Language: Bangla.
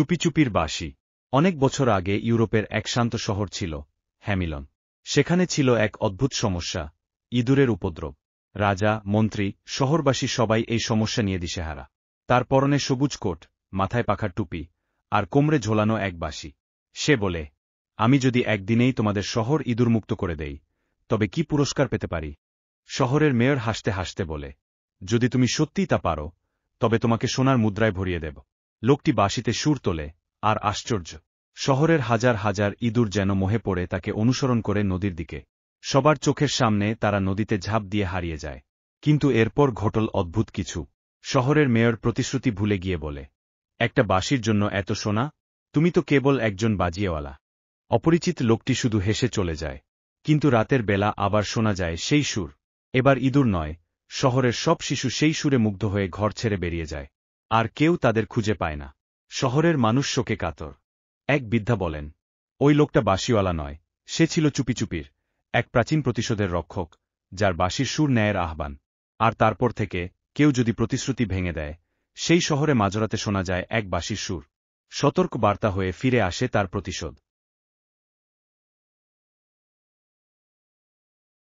চুপি চুপির বাঁশি। অনেক বছর আগে ইউরোপের এক শান্ত শহর ছিল, হ্যামিলন। সেখানে ছিল এক অদ্ভুত সমস্যা, ইঁদুরের উপদ্রব। রাজা, মন্ত্রী, শহরবাসী সবাই এই সমস্যা নিয়ে দিশেহারা। তার পরনে সবুজ কোট, মাথায় পাখার টুপি, আর কোমরে ঝোলানো এক বাঁশি। সে বলে, আমি যদি একদিনেই তোমাদের শহর ইঁদুরমুক্ত করে দেই, তবে কি পুরস্কার পেতে পারি? শহরের মেয়র হাসতে হাসতে বলে, যদি তুমি সত্যিই তা পারো, তবে তোমাকে সোনার মুদ্রায় ভরিয়ে দেব। লোকটি বাঁশিতে সুর তোলে, আর আশ্চর্য, শহরের হাজার হাজার ইঁদুর যেন মোহে পড়ে তাকে অনুসরণ করে নদীর দিকে। সবার চোখের সামনে তারা নদীতে ঝাঁপ দিয়ে হারিয়ে যায়। কিন্তু এরপর ঘটল অদ্ভুত কিছু। শহরের মেয়র প্রতিশ্রুতি ভুলে গিয়ে বলে, একটা বাঁশির জন্য এত সোনা? তুমি তো কেবল একজন বাজিয়েওয়ালা। অপরিচিত লোকটি শুধু হেসে চলে যায়। কিন্তু রাতের বেলা আবার শোনা যায় সেই সুর। এবার ইঁদুর নয়, শহরের সব শিশু সেই সুরে মুগ্ধ হয়ে ঘর ছেড়ে বেরিয়ে যায়। আর কেউ তাদের খুঁজে পায় না। শহরের মানুষ শোকে কাতর। এক বৃদ্ধা বলেন, ওই লোকটা বাঁশিওয়ালা নয়, সে ছিল চুপি চুপির এক প্রাচীন প্রতিশোধের রক্ষক, যার বাঁশির সুর ন্যায়ের আহ্বান। আর তারপর থেকে কেউ যদি প্রতিশ্রুতি ভেঙে দেয়, সেই শহরে মাঝরাতে শোনা যায় এক বাঁশির সুর। সতর্ক বার্তা হয়ে ফিরে আসে তার প্রতিশোধ।